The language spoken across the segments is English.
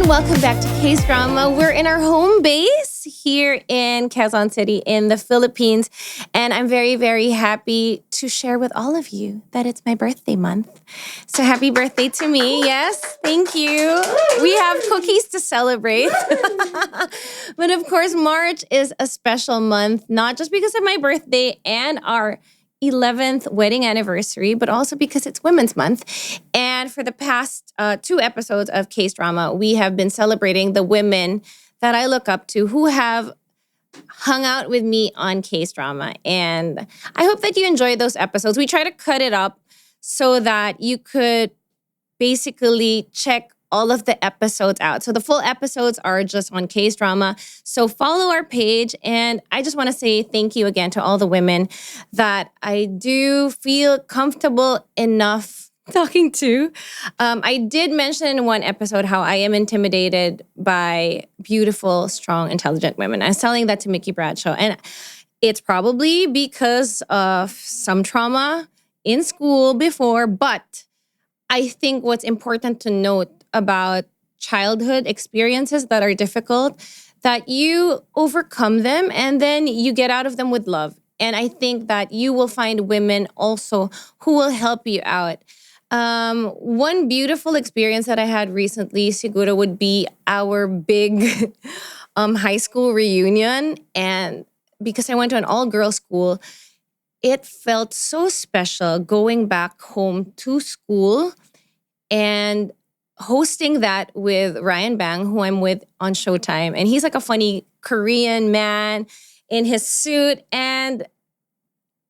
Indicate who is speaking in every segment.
Speaker 1: welcome back to Case Drama. We're in our home base here in Quezon City in the Philippines. And I'm very, very happy to share with all of you that it's my birthday month. So happy birthday to me. Yes, thank you. We have cookies to celebrate. But of course, March is a special month, not just because of my birthday and our 11th wedding anniversary, but also because it's Women's Month. And for the past 2 episodes of Case Drama, we have been celebrating the women that I look up to who have hung out with me on Case Drama. And I hope that you enjoyed those episodes. We try to cut it up so that you could basically check all of the episodes out. So the full episodes are just on Case Drama. So follow our page. And I just want to say thank you again to all the women that I do feel comfortable enough talking to. I did mention in one episode how I am intimidated by beautiful, strong, intelligent women. I was telling that to Mickey Bradshaw. And it's probably because of some trauma in school before. But I think what's important to note about childhood experiences that are difficult, that you overcome them and then you get out of them with love. And I think that you will find women also who will help you out. One beautiful experience that I had recently, siguro, would be our big high school reunion. And because I went to an all-girls school, it felt so special going back home to school and hosting that with Ryan Bang, who I'm with on Showtime. And he's like a funny Korean man in his suit. And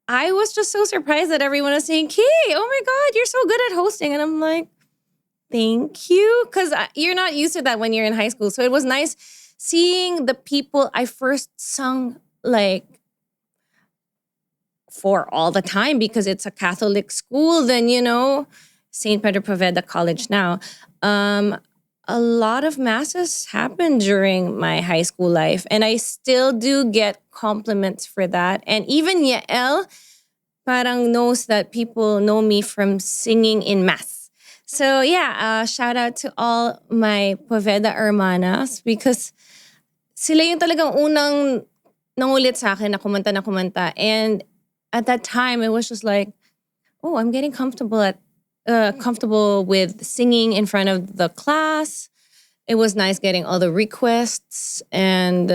Speaker 1: I was just so surprised that everyone was saying, Kay, oh my God, you're so good at hosting. And I'm like, thank you. Because you're not used to that when you're in high school. So it was nice seeing the people I first sung like for all the time because it's a Catholic school. Then, St. Pedro Poveda College now. A lot of masses happened during my high school life, and I still do get compliments for that. And even Yael parang knows that people know me from singing in mass. So yeah, shout out to all my Poveda hermanas because sila yung talagang unang nangulit sa akin na kumanta. And at that time, it was just like, oh, I'm getting comfortable with singing in front of the class. It was nice getting all the requests. And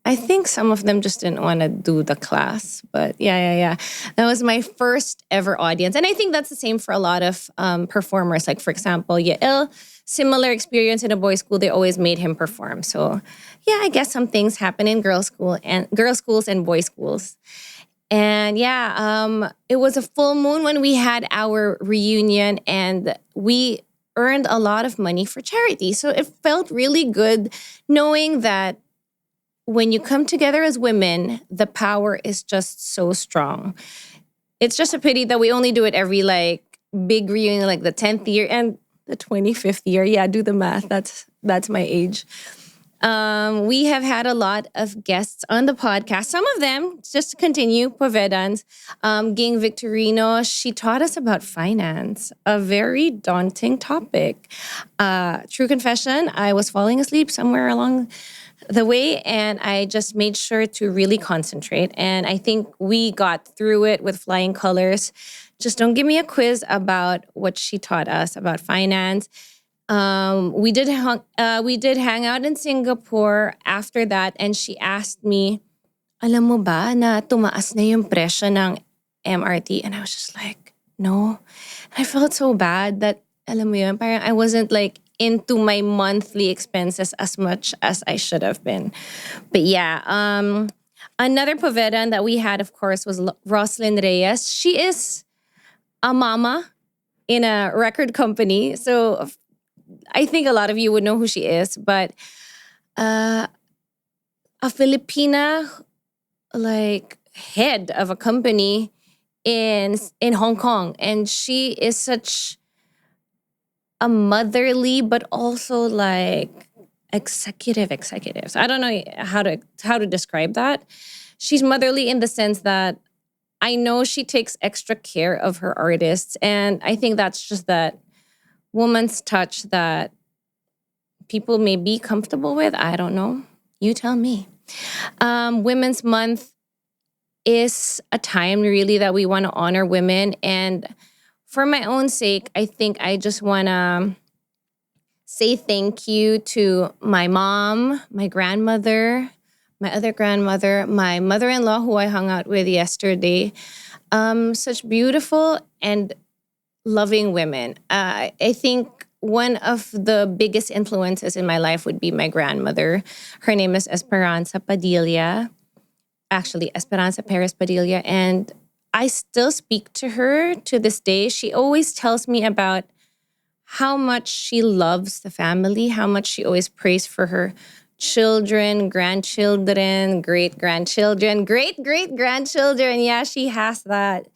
Speaker 1: I think some of them just didn't want to do the class. But yeah. That was my first ever audience. And I think that's the same for a lot of performers. Like, for example, Yael, similar experience in a boys' school. They always made him perform. So yeah, I guess some things happen in girls' schools and boys' schools. And yeah, it was a full moon when we had our reunion and we earned a lot of money for charity. So it felt really good knowing that when you come together as women, the power is just so strong. It's just a pity that we only do it every big reunion, like the 10th year and the 25th year. Yeah, do the math. That's my age. We have had a lot of guests on the podcast. Some of them, just to continue, Povedans, Ging Victorino, she taught us about finance, a very daunting topic. True confession, I was falling asleep somewhere along the way and I just made sure to really concentrate. And I think we got through it with flying colors. Just don't give me a quiz about what she taught us about finance. We did hang out in Singapore after that and she asked me, alam mo ba na tumaas na yung presyo ng MRT? And I was just like, no. I felt so bad that, alam mo yun, parang I wasn't into my monthly expenses as much as I should have been. But yeah, another Povedan that we had, of course, was Roslyn Reyes. She is a mama in a record company. So I think a lot of you would know who she is, but a Filipina head of a company in Hong Kong, and she is such a motherly but also executive. So I don't know how to describe that. She's motherly in the sense that I know she takes extra care of her artists, and I think that's just that woman's touch that people may be comfortable with. I don't know. You tell me. Women's Month is a time really that we want to honor women. And for my own sake, I think I just want to say thank you to my mom, my grandmother, my other grandmother, my mother-in-law who I hung out with yesterday. Such beautiful and loving women. I think one of the biggest influences in my life would be my grandmother. Her name is Esperanza Padilla. Actually, Esperanza Perez Padilla. And I still speak to her to this day. She always tells me about how much she loves the family, how much she always prays for her children, grandchildren, great-grandchildren, great-great-grandchildren. Yeah, she has that.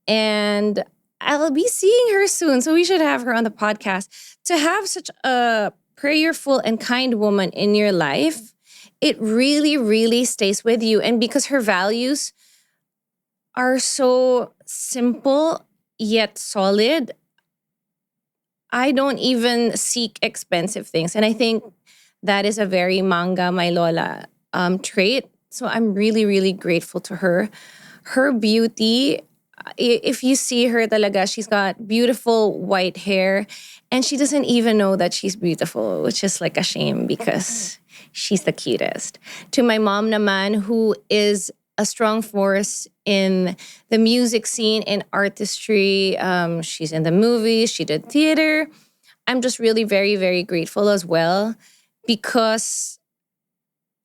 Speaker 1: And I'll be seeing her soon, so we should have her on the podcast. To have such a prayerful and kind woman in your life, it really, really stays with you. And because her values are so simple yet solid, I don't even seek expensive things. And I think that is a very manga my lola trait. So I'm really, really grateful to her. Her beauty, if you see her talaga, she's got beautiful white hair and she doesn't even know that she's beautiful, which is like a shame because she's the cutest. To my mom naman, who is a strong force in the music scene, in artistry. She's in the movies, she did theater. I'm just really very, very grateful as well because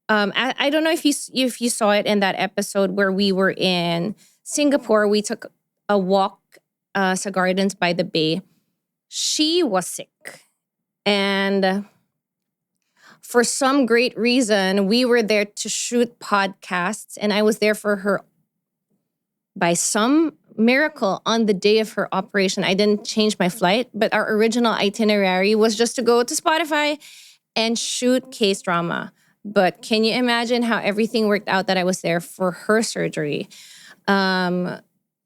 Speaker 1: I don't know if you saw it in that episode where we were in Singapore. We took a walk sa gardens by the bay. She was sick. And for some great reason, we were there to shoot podcasts. And I was there for her. By some miracle, on the day of her operation, I didn't change my flight. But our original itinerary was just to go to Spotify and shoot case drama. But can you imagine how everything worked out that I was there for her surgery?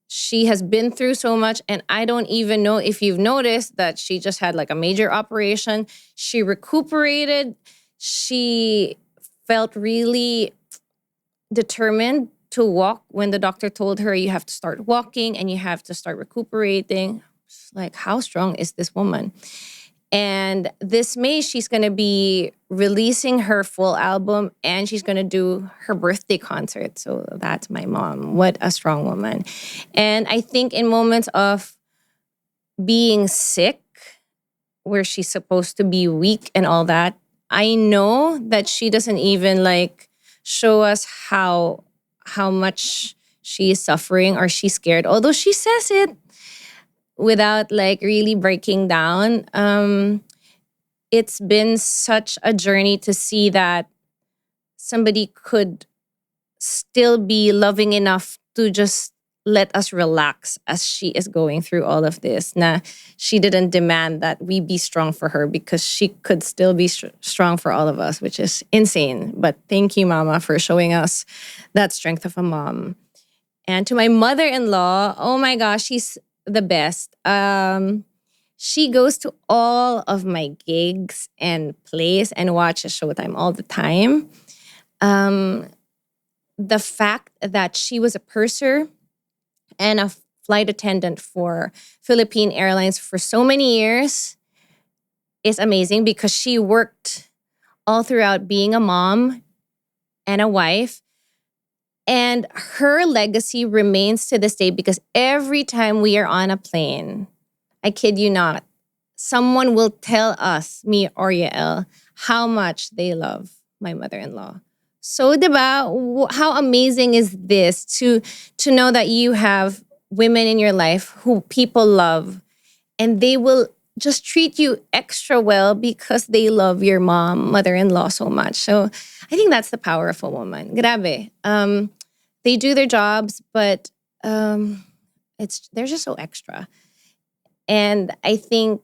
Speaker 1: She has been through so much, and I don't even know if you've noticed that she just had like a major operation. She recuperated. She felt really determined to walk when the doctor told her you have to start walking and you have to start recuperating. Like, how strong is this woman? And this May, she's going to be releasing her full album and she's going to do her birthday concert. So that's my mom. What a strong woman. And I think in moments of being sick, where she's supposed to be weak and all that, I know that she doesn't even like show us how much she is suffering or she's scared. Although she says it without like really breaking down. It's been such a journey to see that somebody could still be loving enough to just let us relax as she is going through all of this. Nah, she didn't demand that we be strong for her because she could still be strong for all of us, which is insane. But thank you, Mama, for showing us that strength of a mom. And to my mother-in-law, oh my gosh, she's the best. She goes to all of my gigs and plays and watches Showtime all the time. The fact that she was a purser and a flight attendant for Philippine Airlines for so many years is amazing because she worked all throughout being a mom and a wife. And her legacy remains to this day because every time we are on a plane, I kid you not, someone will tell us, me or Yael, how much they love my mother-in-law. So, diba, how amazing is this to know that you have women in your life who people love and they will just treat you extra well because they love your mother-in-law so much. So I think that's the power of a woman. Grabe. They do their jobs, but they're just so extra. And I think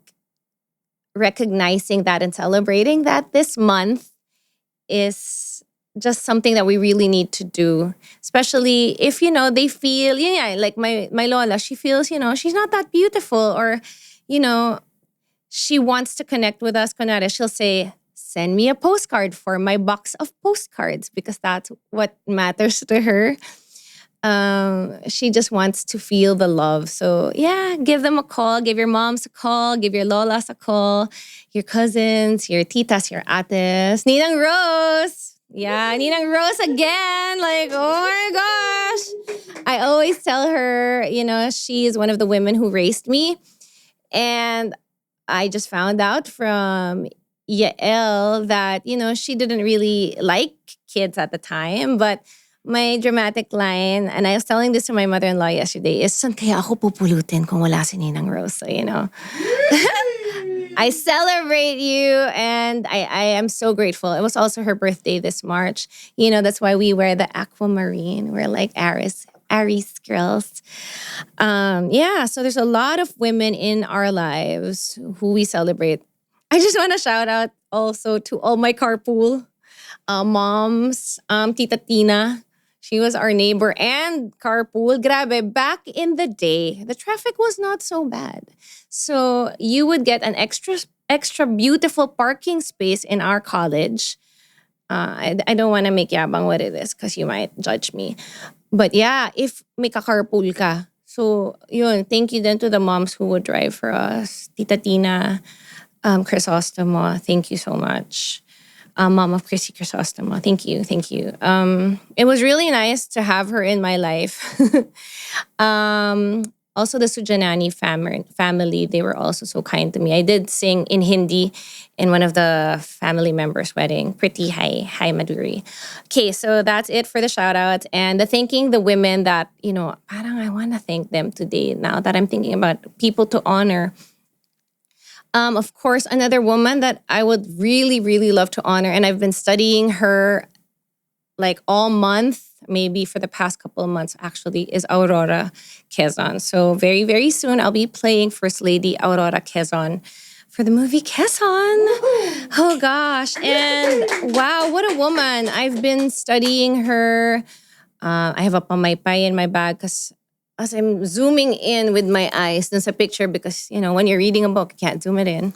Speaker 1: recognizing that and celebrating that this month is just something that we really need to do. Especially if, they feel, like my Lola, she feels, she's not that beautiful or, she wants to connect with us. Kunwari, she'll say, send me a postcard for my box of postcards because that's what matters to her. She just wants to feel the love. So yeah, give them a call. Give your moms a call. Give your lolas a call. Your cousins, your titas, your ates. Ninang Rose. Yeah, Ninang Rose again. Like, oh my gosh. I always tell her, she is one of the women who raised me. And I just found out from Yael that, she didn't really like kids at the time. But my dramatic line, and I was telling this to my mother-in-law yesterday, is, saan kaya ako pupulutin kung wala si Ninang Rose? So, I celebrate you, and I am so grateful. It was also her birthday this March. That's why we wear the aquamarine. We're like Aries girls. So there's a lot of women in our lives who we celebrate. I just want to shout out also to all my carpool moms, Tita Tina. She was our neighbor and carpool. Grabe, back in the day, the traffic was not so bad. So you would get an extra beautiful parking space in our college. I don't want to make yabang what it is because you might judge me. But yeah, if may ka-carpool ka. So yun, thank you then to the moms who would drive for us. Tita Tina, Crisostomo, thank you so much. Mom of Chrissy Crisostomo, thank you. It was really nice to have her in my life. Also, the Sujanani family, they were also so kind to me. I did sing in Hindi in one of the family members' wedding. Pretty hi Maduri. Okay, so that's it for the shout out. And thanking the women that, parang I want to thank them today now that I'm thinking about people to honor. Of course, another woman that I would really, really love to honor, and I've been studying her like all month, maybe for the past couple of months actually, is Aurora Quezon. So very, very soon I'll be playing First Lady Aurora Quezon for the movie Quezon. Oh gosh. And wow, what a woman. I've been studying her. I have a pamaypay in my bag because as I'm zooming in with my eyes dun sa picture because, when you're reading a book, you can't zoom it in.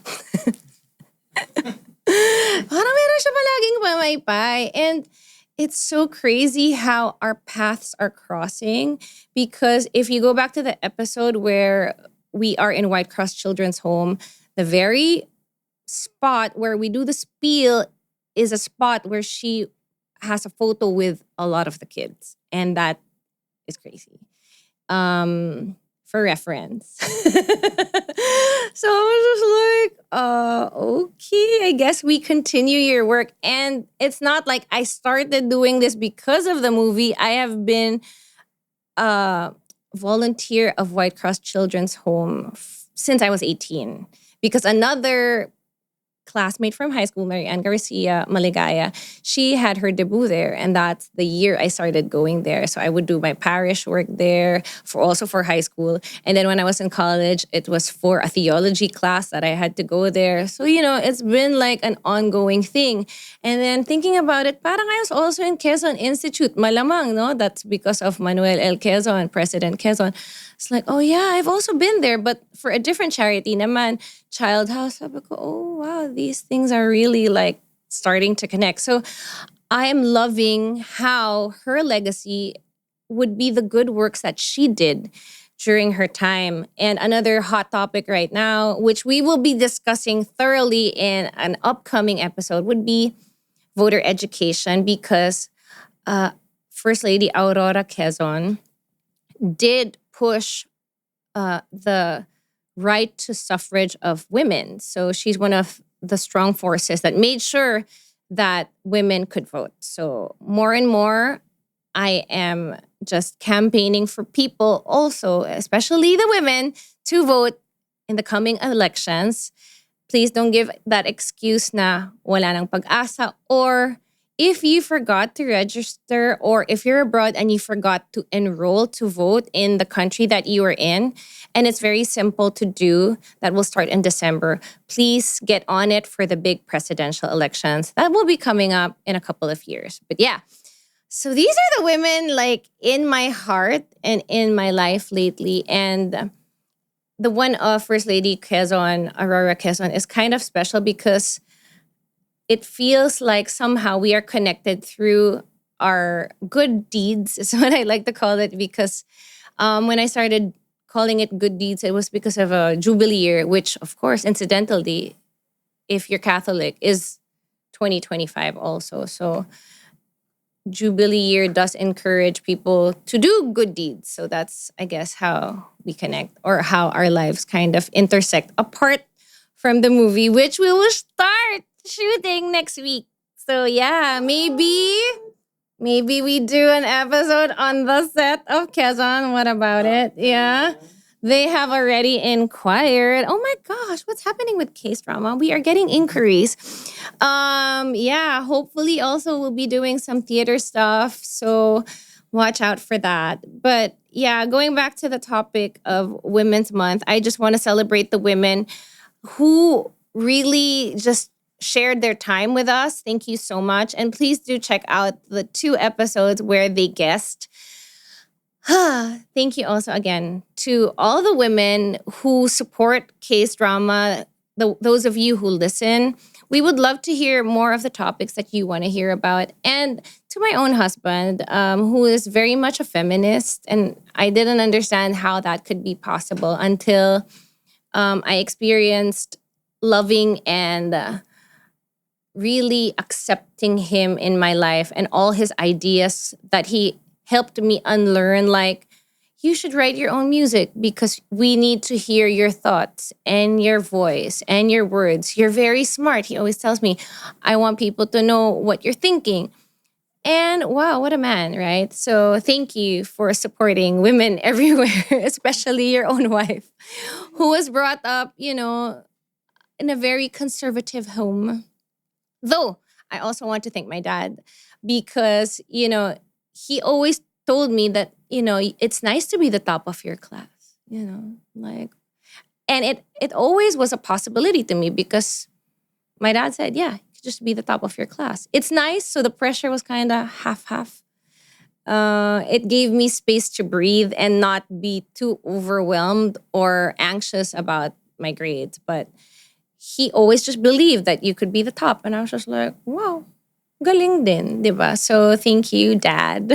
Speaker 1: Parang meron siya palaging pamaypay. And it's so crazy how our paths are crossing because if you go back to the episode where we are in White Cross Children's Home, the very spot where we do the spiel is a spot where she has a photo with a lot of the kids. And that is crazy. For reference. So I was just like, okay, I guess we continue your work. And it's not like I started doing this because of the movie. I have been a volunteer of White Cross Children's Home since I was 18. Because another classmate from high school, Mary Ann Garcia Maligaya, she had her debut there. And that's the year I started going there. So I would do my parish work there, also for high school. And then when I was in college, it was for a theology class that I had to go there. So, it's been like an ongoing thing. And then thinking about it, parang I was also in Quezon Institute. Malamang, no? That's because of Manuel L. Quezon, President Quezon. It's like, oh yeah, I've also been there, but for a different charity naman, Child House. Sabi ko, oh wow, these things are really like starting to connect. So I am loving how her legacy would be the good works that she did during her time. And another hot topic right now, which we will be discussing thoroughly in an upcoming episode, would be voter education because First Lady Aurora Quezon did push the right to suffrage of women. So she's one of the strong forces that made sure that women could vote. So more and more, I am just campaigning for people also, especially the women, to vote in the coming elections. Please don't give that excuse na wala nang pag-asa, or if you forgot to register, or if you're abroad and you forgot to enroll to vote in the country that you are in, and it's very simple to do, that will start in December, please get on it for the big presidential elections. That will be coming up in a couple of years. But yeah, so these are the women like in my heart and in my life lately. And the one of First Lady Quezon, Aurora Quezon, is kind of special because it feels like somehow we are connected through our good deeds, is what I like to call it. Because when I started calling it good deeds, it was because of a Jubilee year, which, of course, incidentally, if you're Catholic, is 2025 also. So Jubilee year does encourage people to do good deeds. So that's, I guess, how we connect, or how our lives kind of intersect apart from the movie, which we will start shooting next week. So yeah, maybe we do an episode on the set of Quezon. What about it? Yeah. They have already inquired. Oh my gosh, what's happening with case drama? We are getting inquiries. Yeah, hopefully also we'll be doing some theater stuff. So watch out for that. But yeah, going back to the topic of Women's Month, I just want to celebrate the women who really just shared their time with us. Thank you so much. And please do check out the 2 episodes where they guest. Thank you also again to all the women who support case drama, those of you who listen. We would love to hear more of the topics that you want to hear about. And to my own husband, who is very much a feminist, and I didn't understand how that could be possible until I experienced loving and really accepting him in my life and all his ideas that he helped me unlearn. Like, you should write your own music because we need to hear your thoughts and your voice and your words. You're very smart. He always tells me, I want people to know what you're thinking. And wow, what a man, right? So thank you for supporting women everywhere, especially your own wife, who was brought up, in a very conservative home. Though I also want to thank my dad because, he always told me that, it's nice to be the top of your class, and it always was a possibility to me because my dad said, yeah, just be the top of your class. It's nice. So the pressure was kind of half-half. It gave me space to breathe and not be too overwhelmed or anxious about my grades. But he always just believed that you could be the top. And I was just like, wow, galing din, diba? So thank you, Dad.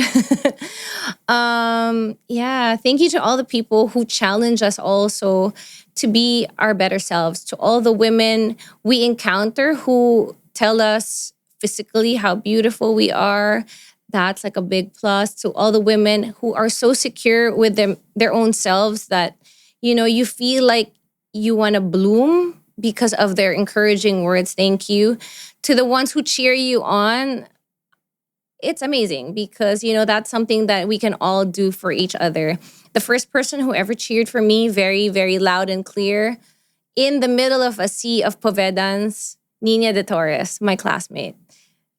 Speaker 1: Yeah, thank you to all the people who challenge us also to be our better selves, to all the women we encounter who tell us physically how beautiful we are. That's like a big plus. To all the women who are so secure with their own selves that, you feel like you want to bloom because of their encouraging words. Thank you. To the ones who cheer you on, it's amazing because, that's something that we can all do for each other. The first person who ever cheered for me, very, very loud and clear, in the middle of a sea of Povedans, Nina de Torres, my classmate,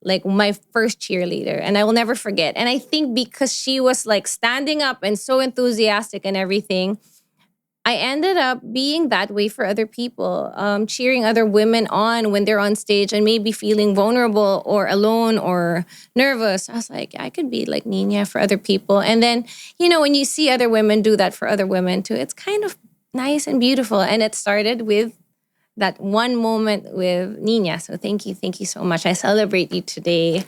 Speaker 1: like my first cheerleader. And I will never forget. And I think because she was like standing up and so enthusiastic and everything, I ended up being that way for other people, cheering other women on when they're on stage and maybe feeling vulnerable or alone or nervous. I was like, I could be like Nina for other people. And then, when you see other women do that for other women too, it's kind of nice and beautiful. And it started with that one moment with Nina. So thank you so much. I celebrate you today.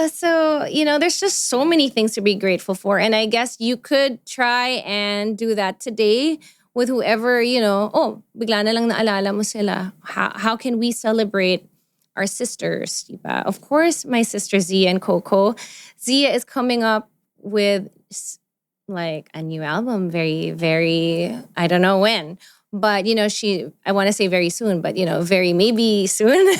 Speaker 1: So, there's just so many things to be grateful for. And I guess you could try and do that today with whoever, bigla na lang naalala mo sila. How can we celebrate our sisters? Diba? Of course, my sister Zia and Coco. Zia is coming up with like a new album very, very, I don't know when. But, I want to say very soon, but, very maybe soon.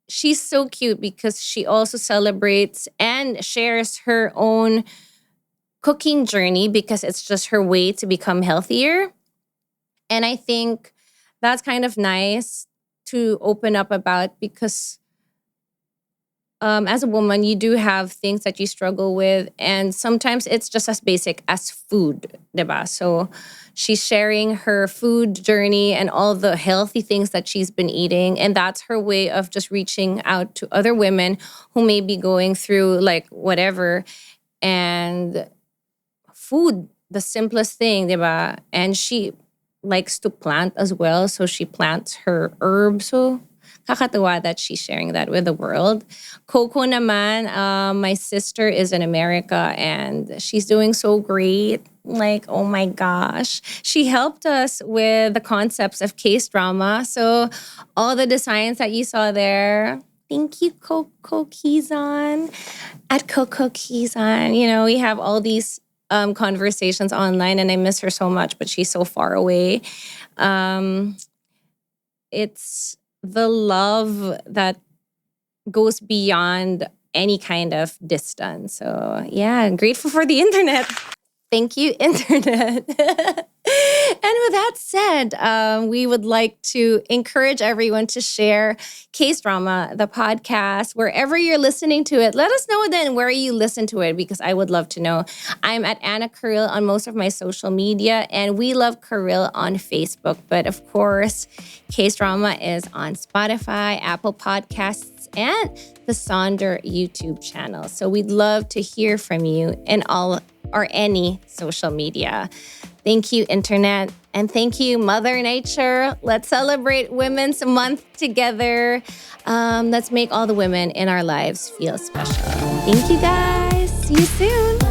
Speaker 1: She's so cute because she also celebrates and shares her own cooking journey because it's just her way to become healthier. And I think that's kind of nice to open up about because as a woman, you do have things that you struggle with. And sometimes it's just as basic as food, diba? So she's sharing her food journey and all the healthy things that she's been eating. And that's her way of just reaching out to other women who may be going through like whatever. And food, the simplest thing, diba? And she likes to plant as well. So she plants her herbs. So kakatuwa that she's sharing that with the world. Coco naman, my sister is in America and she's doing so great. Like, oh my gosh. She helped us with the concepts of case drama. So all the designs that you saw there, thank you, Coco Quezon. At Coco Quezon, we have all these conversations online and I miss her so much, but she's so far away. It's the love that goes beyond any kind of distance. So yeah, grateful for the internet. Thank you, internet. And with that said, we would like to encourage everyone to share Case Drama, the podcast, wherever you're listening to it. Let us know then where you listen to it because I would love to know. I'm at Anna Karylle on most of my social media, and we love Karylle on Facebook. But of course, Case Drama is on Spotify, Apple Podcasts, and the Sonder YouTube channel. So we'd love to hear from you in all or any social media. Thank you, internet. And thank you, Mother Nature. Let's celebrate Women's Month together. Let's make all the women in our lives feel special. Thank you, guys. See you soon.